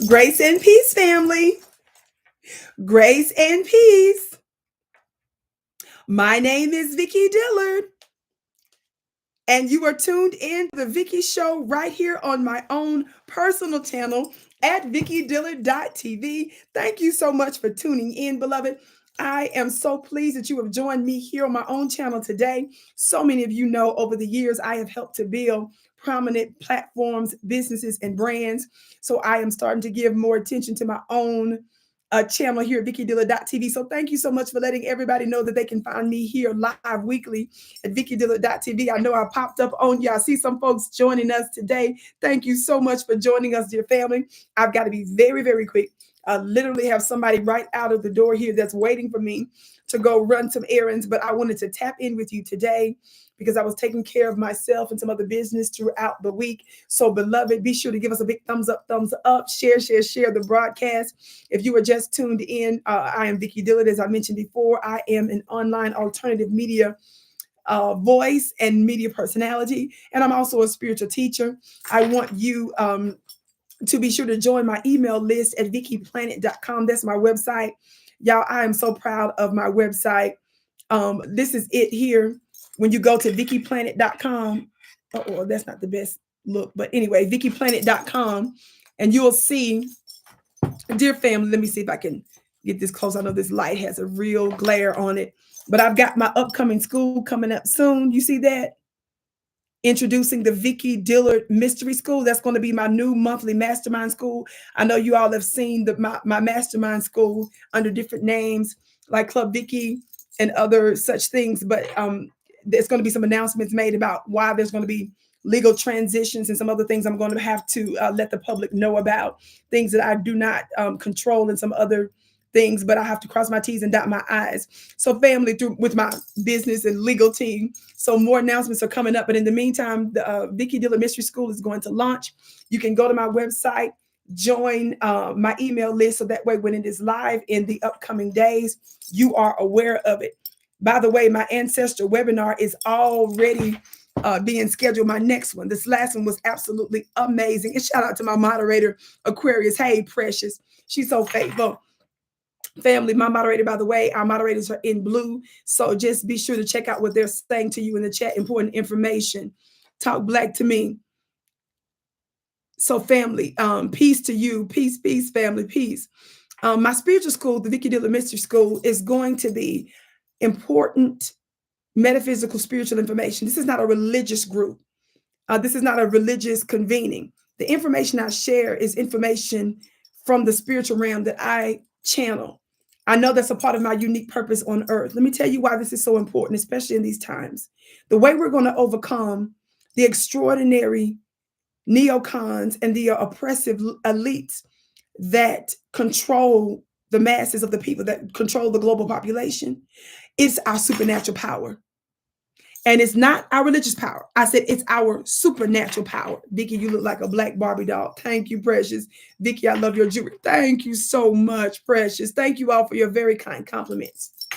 Grace and peace, family. Grace and peace. My name is Vicky Dillard, and you are tuned in to the Vicky Show right here on my own personal channel at vickydillard.tv. Thank you so much for tuning in, beloved. I am so pleased that you have joined me here on my own channel today. So many of you know over the years I have helped to build prominent platforms, businesses, and brands. So I am starting to give more attention to my own channel here at vickydillard.tv. So thank you so much for letting everybody know that they can find me here live weekly at vickydillard.tv. I know I popped up on you. I see some folks joining us today. Thank you so much for joining us, dear family. I've got to be very, very quick. I literally have somebody right out of the door here that's waiting for me to go run some errands, but I wanted to tap in with you today because I was taking care of myself and some other business throughout the week. So, beloved, be sure to give us a big thumbs up, share the broadcast. If you were just tuned in, I am Vicky Dillard. As I mentioned before, I am an online alternative media voice and media personality, and I'm also a spiritual teacher. I want you to be sure to join my email list at vickyplanet.com. That's my website. Y'all, I am so proud of my website. This is it here. When you go to vickyplanet.com, oh, that's not the best look, but anyway, vickyplanet.com, and you'll see, dear family, let me see if I can get this close. I know this light has a real glare on it, but I've got my upcoming school coming up soon. You see that? Introducing the Vicky Dillard Mystery School. That's going to be my new monthly mastermind school. I know you all have seen my mastermind school under different names like Club Vicky and other such things, but there's going to be some announcements made about why there's going to be legal transitions and some other things I'm going to have to let the public know about, things that I do not control and some other things, but I have to cross my T's and dot my I's. So family, with my business and legal team. So more announcements are coming up. But in the meantime, the Vicky Dillard Mystery School is going to launch. You can go to my website, join my email list. So that way, when it is live in the upcoming days, you are aware of it. By the way, my Ancestor webinar is already being scheduled. My next one, this last one was absolutely amazing. And shout out to my moderator, Aquarius. Hey, Precious. She's so faithful. Family, my moderator, by the way, our moderators are in blue. So just be sure to check out what they're saying to you in the chat. Important information. Talk black to me. So family, peace to you. Peace, peace, family, peace. My spiritual school, the Vicky Dillard Mystery School, is going to be important metaphysical spiritual information. This is not a religious group. This is not a religious convening. The information I share is information from the spiritual realm that I channel. I know that's a part of my unique purpose on earth. Let me tell you why this is so important, especially in these times. The way we're going to overcome the extraordinary neocons and the oppressive elites that control the masses of the people, that control the global population, is our supernatural power. And it's not our religious power. I said it's our supernatural power. Vicky, you look like a black Barbie doll. Thank you, Precious. Vicky, I love your jewelry. Thank you so much, Precious. Thank you all for your very kind compliments.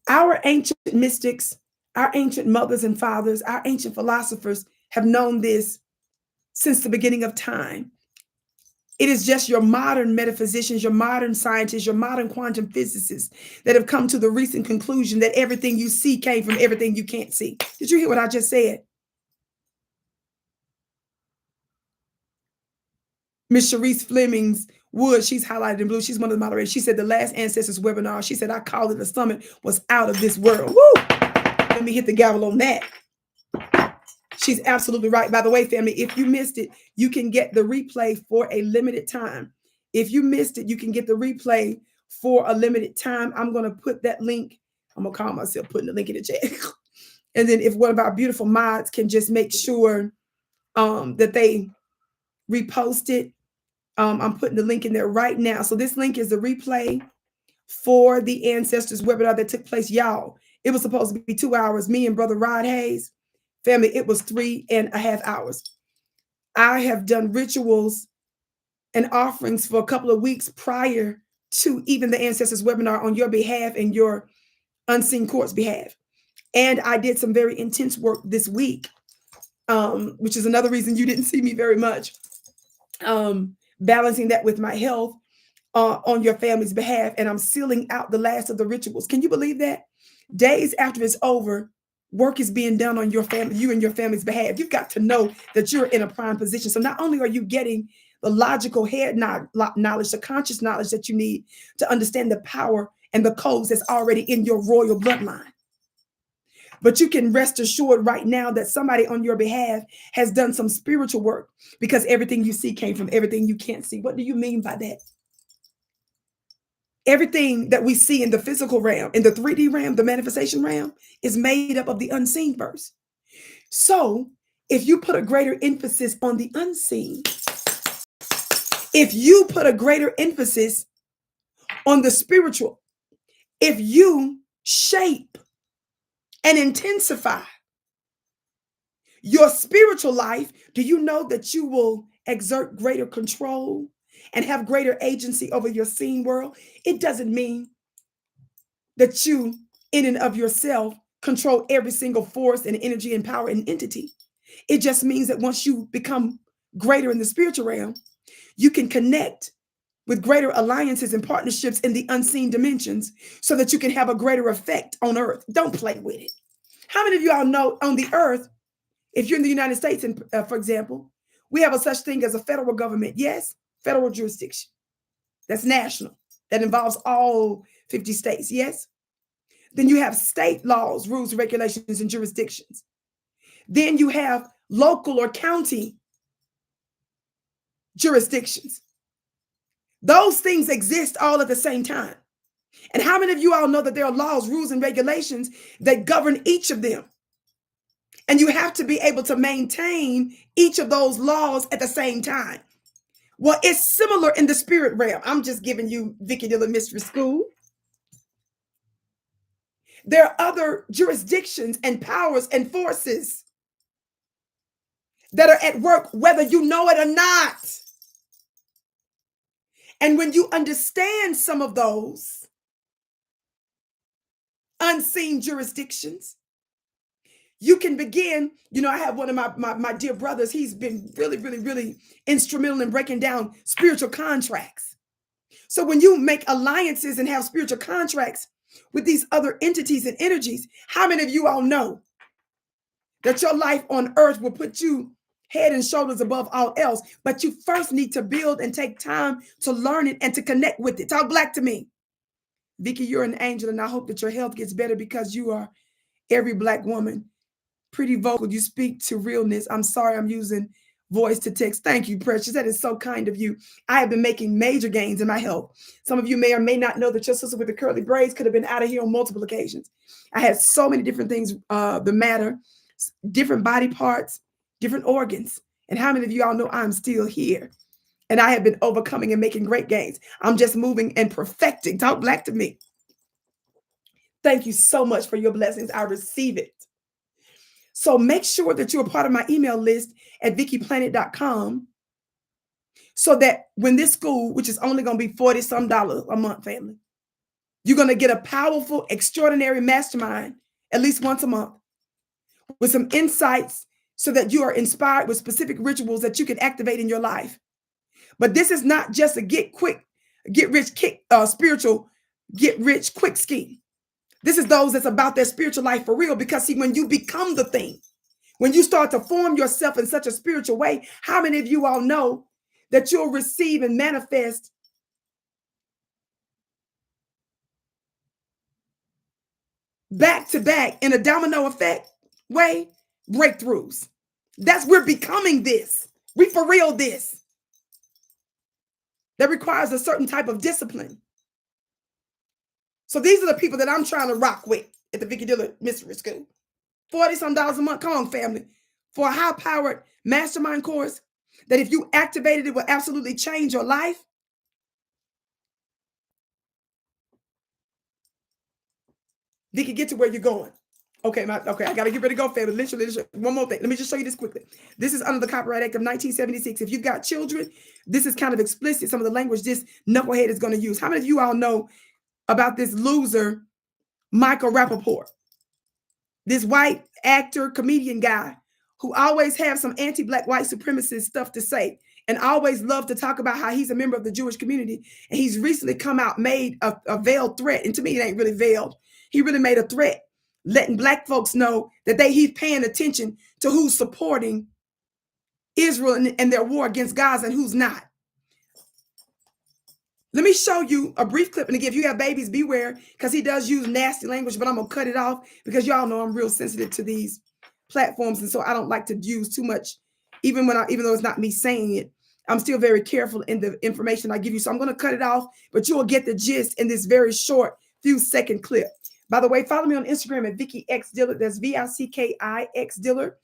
Our ancient mystics, our ancient mothers and fathers, our ancient philosophers have known this since the beginning of time. It is just your modern metaphysicians, your modern scientists, your modern quantum physicists that have come to the recent conclusion that everything you see came from everything you can't see. Did you hear what I just said? Miss Sharice Fleming's Wood, she's highlighted in blue. She's one of the moderators. She said the last Ancestors webinar, she said, I called it a summit, was out of this world. Woo! Let me hit the gavel on that. She's absolutely right. By the way, family, if you missed it, you can get the replay for a limited time. If you missed it, you can get the replay for a limited time. I'm going to put that link. I'm going to call myself putting the link in the chat. And then if one of our beautiful mods can just make sure that they repost it. I'm putting the link in there right now. So this link is the replay for the Ancestors webinar that took place. Y'all, it was supposed to be 2 hours. Me and Brother Rod Hayes. Family, it was 3.5 hours. I have done rituals and offerings for a couple of weeks prior to even the Ancestors webinar on your behalf and your unseen court's behalf. And I did some very intense work this week, which is another reason you didn't see me very much. balancing that with my health on your family's behalf, and I'm sealing out the last of the rituals. Can you believe that? Days after it's over, work is being done on your family, you and your family's behalf. You've got to know that you're in a prime position. So not only are you getting the logical head knowledge, the conscious knowledge that you need to understand the power and the codes that's already in your royal bloodline, but you can rest assured right now that somebody on your behalf has done some spiritual work, because everything you see came from everything you can't see. What do you mean by that? Everything that we see in the physical realm, in the 3D realm, the manifestation realm, is made up of the unseen first. So if you put a greater emphasis on the unseen, if you put a greater emphasis on the spiritual, if you shape and intensify your spiritual life, do you know that you will exert greater control and have greater agency over your seen world? It doesn't mean that you, in and of yourself, control every single force and energy and power and entity. It just means that once you become greater in the spiritual realm, you can connect with greater alliances and partnerships in the unseen dimensions so that you can have a greater effect on earth. Don't play with it. How many of you all know on the earth, if you're in the United States, and for example, we have a such thing as a federal government. Yes, federal jurisdiction. That's national. That involves all 50 states. Yes. Then you have state laws, rules, regulations, and jurisdictions. Then you have local or county jurisdictions. Those things exist all at the same time. And how many of you all know that there are laws, rules, and regulations that govern each of them? And you have to be able to maintain each of those laws at the same time. Well, it's similar in the spirit realm. I'm just giving you Vicky Dillard Mystery School. There are other jurisdictions and powers and forces that are at work, whether you know it or not. And when you understand some of those unseen jurisdictions, you can begin. I have one of my dear brothers. He's been really instrumental in breaking down spiritual contracts. So when you make alliances and have spiritual contracts with these other entities and energies, how many of you all know that your life on earth will put you head and shoulders above all else? But you first need to build and take time to learn it and to connect with it. Talk black to me. Vicky, you're an angel, and I hope that your health gets better, because you are every black woman. Pretty vocal. You speak to realness. I'm sorry I'm using voice to text. Thank you, precious. That is so kind of you. I have been making major gains in my health. Some of you may or may not know that your sister with the curly braids could have been out of here on multiple occasions. I had so many different things, the matter, different body parts, different organs. And how many of you all know I'm still here? And I have been overcoming and making great gains. I'm just moving and perfecting. Talk black to me. Thank you so much for your blessings. I receive it. So make sure that you're a part of my email list at vickyplanet.com, so that when this school, which is only going to be $40-some a month, family, you're going to get a powerful, extraordinary mastermind at least once a month with some insights, so that you are inspired with specific rituals that you can activate in your life. But this is not just a spiritual get rich quick scheme. This is those that's about their spiritual life for real. Because see, when you become the thing, when you start to form yourself in such a spiritual way, how many of you all know that you'll receive and manifest back to back in a domino effect way breakthroughs? We're becoming this. We for real this. That requires a certain type of discipline. So these are the people that I'm trying to rock with at the Vicky Dillard Mystery School. $40-some a month. Come on, family. For a high-powered mastermind course that if you activated, it will absolutely change your life. Vicky, get to where you're going. Okay, I got to get ready to go, family. Literally, one more thing. Let me just show you this quickly. This is under the Copyright Act of 1976. If you've got children, this is kind of explicit, some of the language this knucklehead is going to use. How many of you all know about this loser, Michael Rapaport? This white actor, comedian guy who always have some anti-black white supremacist stuff to say and always love to talk about how he's a member of the Jewish community. And he's recently come out, made a veiled threat. And to me, it ain't really veiled. He really made a threat, letting black folks know that he's paying attention to who's supporting Israel and their war against Gaza and who's not. Let me show you a brief clip. And again, if you have babies, beware, because he does use nasty language, but I'm going to cut it off because y'all know I'm real sensitive to these platforms. And so I don't like to use too much, even though it's not me saying it. I'm still very careful in the information I give you. So I'm going to cut it off, but you will get the gist in this very short few second clip. By the way, follow me on Instagram at Vicky X Dillard. That's VICKI X Dillard.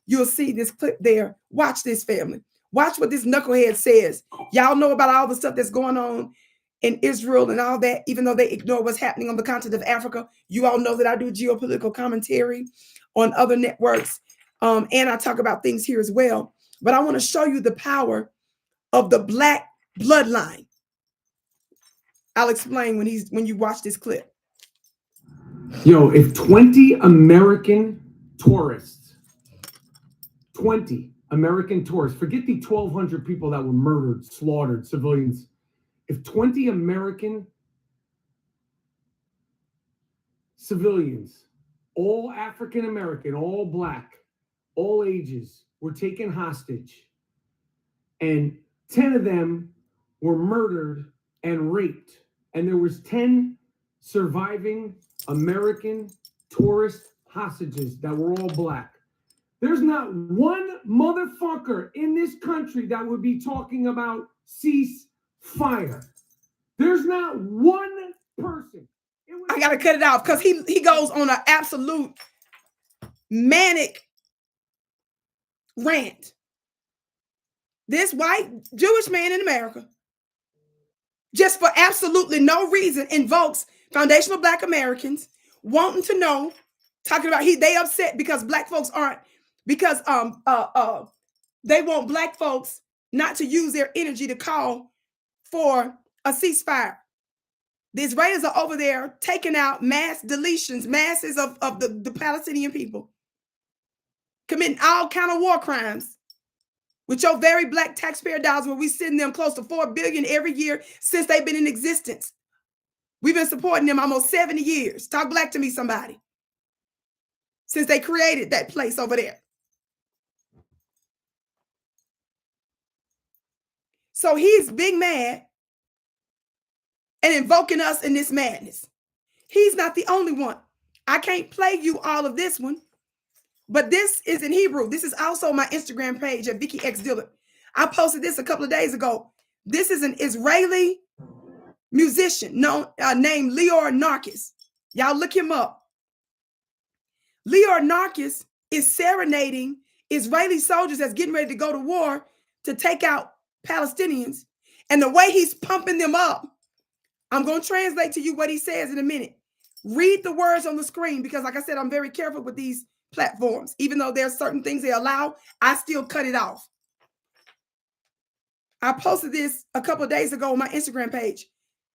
You'll see this clip there. Watch this, family. Watch what this knucklehead says. Y'all know about all the stuff that's going on in Israel and all that, even though they ignore what's happening on the continent of Africa. You all know that I do geopolitical commentary on other networks, and I talk about things here as well. But I want to show you the power of the black bloodline. I'll explain when you watch this clip. Yo, if 20 American tourists, 20 American tourists, forget the 1,200 people that were murdered, slaughtered, civilians. If 20 American civilians, all African American, all black, all ages, were taken hostage, and 10 of them were murdered and raped, and there was 10 surviving American tourist hostages that were all black. There's not one motherfucker in this country that would be talking about ceasefire. There's not one person. I got to cut it off because he goes on an absolute manic rant. This white Jewish man in America, just for absolutely no reason, invokes foundational Black Americans, wanting to know, talking about they upset because black folks aren't, because they want black folks not to use their energy to call for a ceasefire. The Israelis are over there taking out mass deletions, masses of the Palestinian people, committing all kind of war crimes with your very black taxpayer dollars, where we send them close to $4 billion every year since they've been in existence. We've been supporting them almost 70 years. Talk black to me, somebody. Since they created that place over there. So he's big mad and invoking us in this madness. He's not the only one. I can't play you all of this one, but this is in Hebrew. This is also my Instagram page at Vicky X Dillard. I posted this a couple of days ago. This is an Israeli musician named Leor Narkis. Y'all look him up. Leor Narkis is serenading Israeli soldiers that's getting ready to go to war to take out Palestinians. And the way he's pumping them up, I'm going to translate to you what he says in a minute. Read the words on the screen, because like I said, I'm very careful with these platforms. Even though there's certain things they allow, I still cut it off. I posted this a couple of days ago on my Instagram page.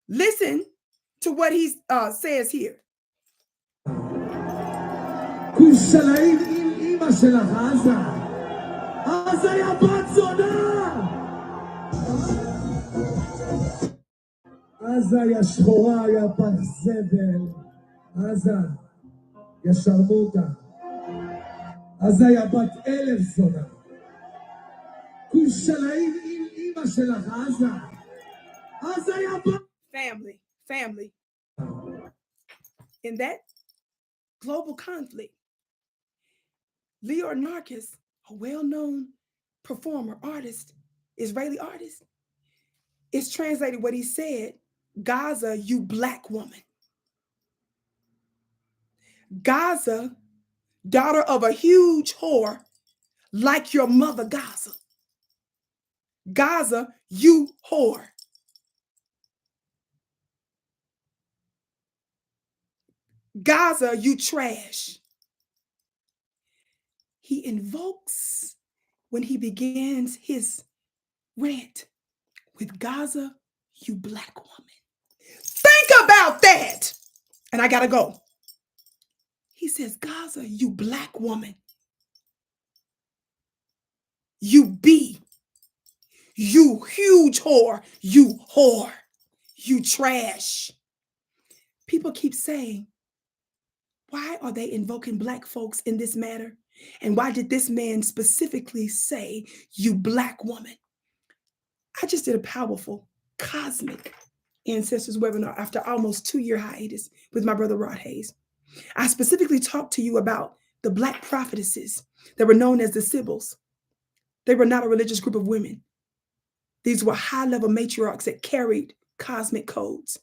Listen to what he says here. עזה היה שחורה, היה פח זבל. עזה, ישרמוטה. עזה היה בת 1,000 זונה. כושלאים עם אמא שלך, עזה. עזה היה בת... Family. In that global conflict, Leor Narkis, a well-known performer, artist, Israeli artist, is translated what he said: Gaza, you black woman. Gaza, daughter of a huge whore, like your mother Gaza. Gaza, you whore. Gaza, you trash. He invokes, when he begins his rant, with Gaza, you black woman. Think about that. And I gotta go. He says, Gaza, you black woman. You B. You huge whore. You whore. You trash. People keep saying, why are they invoking Black folks in this matter? And why did this man specifically say, you Black woman? I just did a powerful, cosmic Ancestors webinar after almost 2-year hiatus with my brother Rod Hayes. I specifically talked to you about the Black prophetesses that were known as the Sibyls. They were not a religious group of women. These were high-level matriarchs that carried cosmic codes.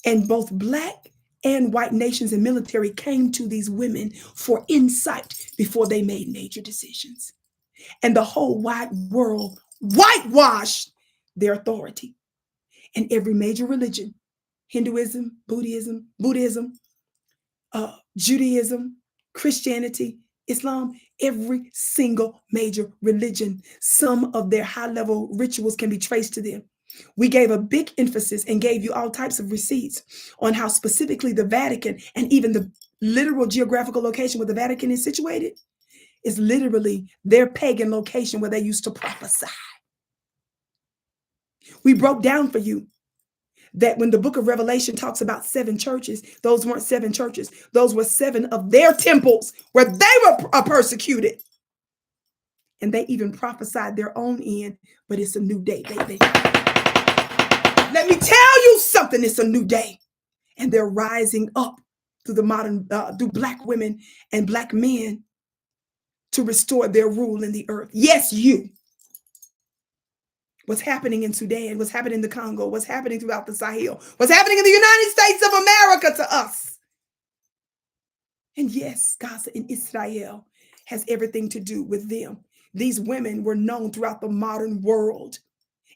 And both Black and white nations and military came to these women for insight before they made major decisions. And the whole wide world whitewashed their authority. And every major religion, Hinduism, Buddhism, Judaism, Christianity, Islam, every single major religion, some of their high-level rituals can be traced to them. We gave a big emphasis and gave you all types of receipts on how specifically the Vatican and even the literal geographical location where the Vatican is situated is literally their pagan location where they used to prophesy. We broke down for you that when the book of Revelation talks about 7 churches, those weren't 7 churches. Those were 7 of their temples where they were persecuted. And they even prophesied their own end, but it's a new day, baby. Let me tell you something, it's a new day. And they're rising up through the modern, through Black women and Black men to restore their rule in the earth. Yes, you. What's happening in Sudan, what's happening in the Congo, what's happening throughout the Sahel, what's happening in the United States of America to us. And yes, Gaza and Israel has everything to do with them. These women were known throughout the modern world,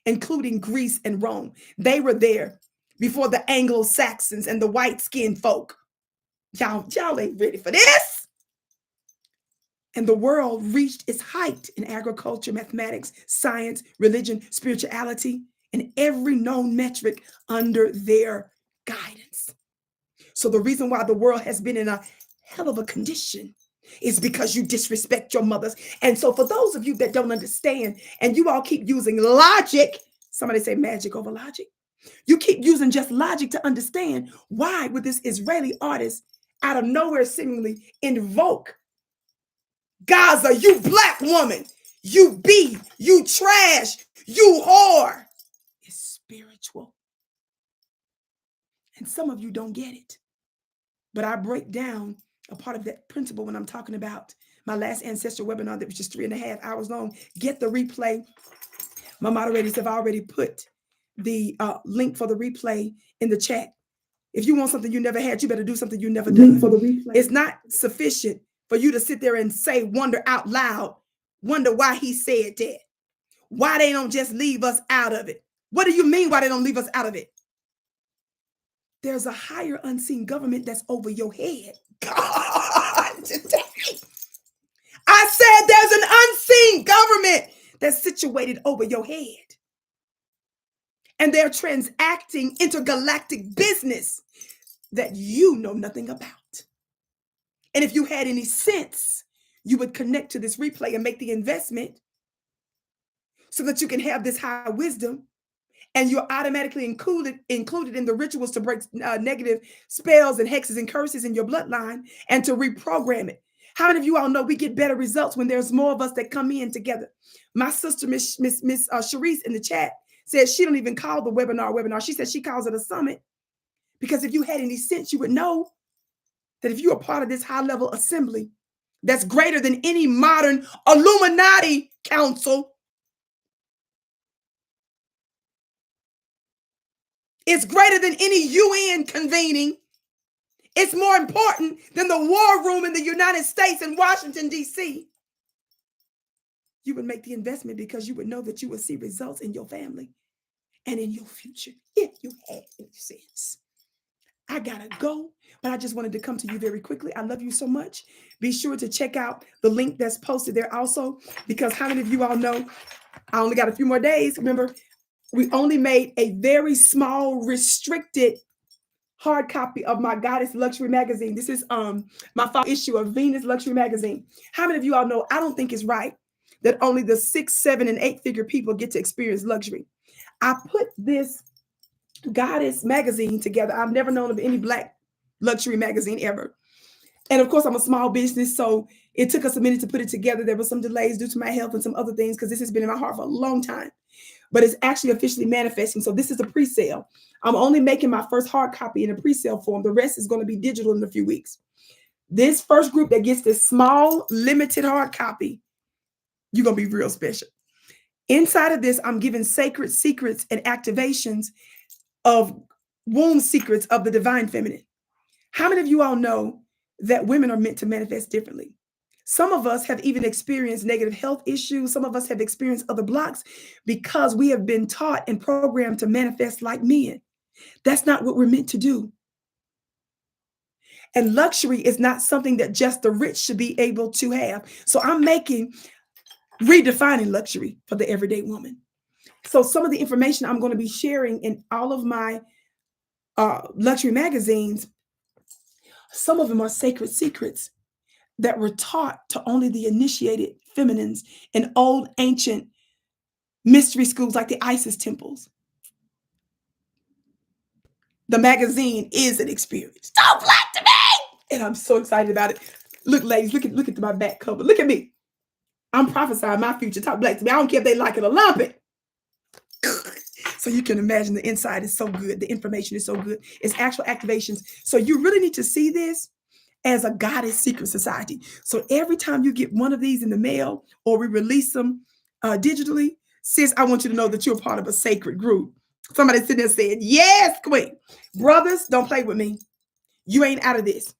including Greece and Rome. They were there before the Anglo-Saxons and the white-skinned folk. Y'all ain't ready for this. And the world reached its height in agriculture, mathematics, science, religion, spirituality, and every known metric under their guidance. So the reason why the world has been in a hell of a condition is because you disrespect your mothers. And so for those of you that don't understand, and you all keep using logic, somebody say magic over logic. You keep using just logic to understand why would this Israeli artist out of nowhere seemingly invoke Gaza, you Black woman, you B, you trash, you whore. It's spiritual. And some of you don't get it. But I break down a part of that principle when I'm talking about my last Ancestor webinar that was just 3.5 hours long. Get the replay. My moderators have already put the link for the replay in the chat. If you want something you never had, you better do something you never done. For the replay. It's not sufficient for you to sit there and say, wonder out loud, wonder why he said that. Why they don't just leave us out of it. What do you mean why they don't leave us out of it? There's a higher unseen government that's over your head. God, today. I said there's an unseen government that's situated over your head. And they're transacting intergalactic business that you know nothing about. And if you had any sense, you would connect to this replay and make the investment so that you can have this high wisdom and you're automatically included in the rituals to break negative spells and hexes and curses in your bloodline and to reprogram it. How many of you all know we get better results when there's more of us that come in together? My sister, Miss Sharice in the chat says she don't even call the webinar. She says she calls it a summit because if you had any sense, you would know that if you're a part of this high-level assembly that's greater than any modern Illuminati council, it's greater than any UN convening, it's more important than the war room in the United States in Washington, D.C., you would make the investment because you would know that you would see results in your family and in your future if you had any sense. I gotta go, but I just wanted to come to you very quickly. I love you so much. Be sure to check out the link that's posted there also, because how many of you all know I only got a few more days. Remember, we only made a very small, restricted hard copy of my Goddess Luxury Magazine. This is my fall issue of Venus Luxury Magazine. How many of you all know I don't think it's right that only the 6, 7, and 8-figure people get to experience luxury. I put this Goddess magazine together. I've never known of any Black luxury magazine ever. And of course, I'm a small business, so it took us a minute to put it together. There were some delays due to my health and some other things, because this has been in my heart for a long time. But it's actually officially manifesting. So this is a pre-sale. I'm only making my first hard copy in a pre-sale form. The rest is going to be digital in a few weeks. This first group that gets this small, limited hard copy, you're going to be real special. Inside of this, I'm giving sacred secrets and activations of womb secrets of the divine feminine. How many of you all know that women are meant to manifest differently? Some of us have even experienced negative health issues. Some of us have experienced other blocks because we have been taught and programmed to manifest like men. That's not what we're meant to do. And luxury is not something that just the rich should be able to have. So I'm redefining luxury for the everyday woman. So some of the information I'm going to be sharing in all of my luxury magazines, some of them are sacred secrets that were taught to only the initiated feminines in old ancient mystery schools like the Isis temples. The magazine is an experience. So black to me! And I'm so excited about it. Look, ladies, look at my back cover. Look at me. I'm prophesying my future. Talk black to me. I don't care if they like it or lump it. So you can imagine the inside is so good. The information is so good. It's actual activations. So you really need to see this as a goddess secret society. So every time you get one of these in the mail or we release them digitally, sis, I want you to know that you're part of a sacred group. Somebody sitting there saying, yes, queen. Brothers, don't play with me. You ain't out of this.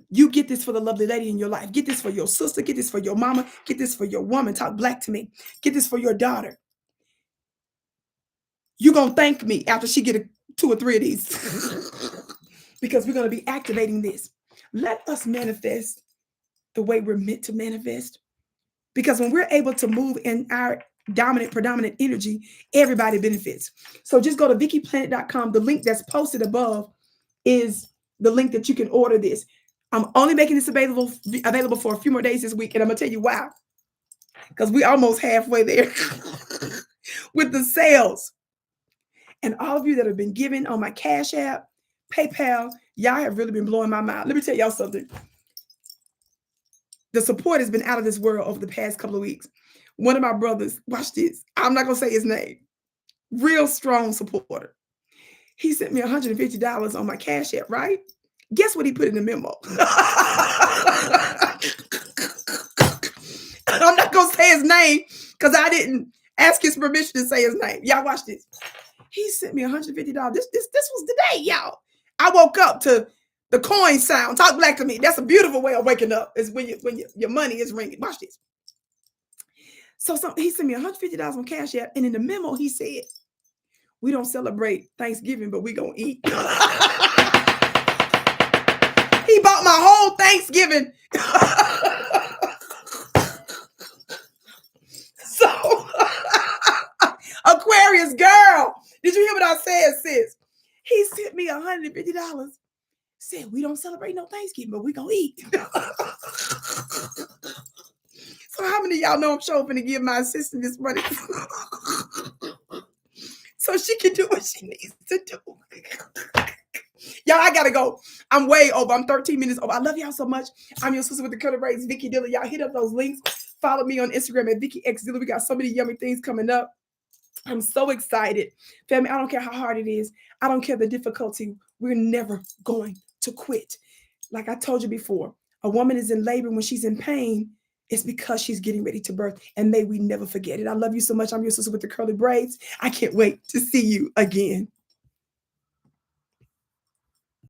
You get this for the lovely lady in your life. Get this for your sister. Get this for your mama. Get this for your woman. Talk black to me. Get this for your daughter. You're going to thank me after she get 2 or 3 of these because we're going to be activating this. Let us manifest the way we're meant to manifest, because when we're able to move in our predominant energy, everybody benefits. So just go to vickyplanet.com. The link that's posted above is the link that you can order this. I'm only making this available for a few more days this week, and I'm going to tell you why. Because we're almost halfway there with the sales. And all of you that have been giving on my Cash App, PayPal, y'all have really been blowing my mind. Let me tell y'all something. The support has been out of this world over the past couple of weeks. One of my brothers, watch this. I'm not going to say his name. Real strong supporter. He sent me $150 on my Cash App, right? Guess what he put in the memo? I'm not going to say his name because I didn't ask his permission to say his name. Y'all watch this. He sent me $150. This was the day, y'all. I woke up to the coin sound. Talk black to me. That's a beautiful way of waking up. Is when your money is ringing. Watch this. So he sent me $150 on Cash App, and in the memo he said, "We don't celebrate Thanksgiving, but we gonna eat." He bought my whole Thanksgiving. So Aquarius girl, did you hear what I said, sis? He sent me $150. Said, "We don't celebrate no Thanksgiving, but we gonna eat." So how many of y'all know I'm sure finna give my assistant this money so she can do what she needs to do? Y'all, I gotta go. I'm way over. I'm 13 minutes over. I love y'all so much. I'm your sister with the color braids, Vicky Dillard. Y'all hit up those links. Follow me on Instagram at Vicky X Dillard. We got so many yummy things coming up. I'm so excited. Family, I don't care how hard it is. I don't care the difficulty. We're never going to quit. Like I told you before, a woman is in labor when she's in pain. It's because she's getting ready to birth. And may we never forget it. I love you so much. I'm your sister with the curly braids. I can't wait to see you again.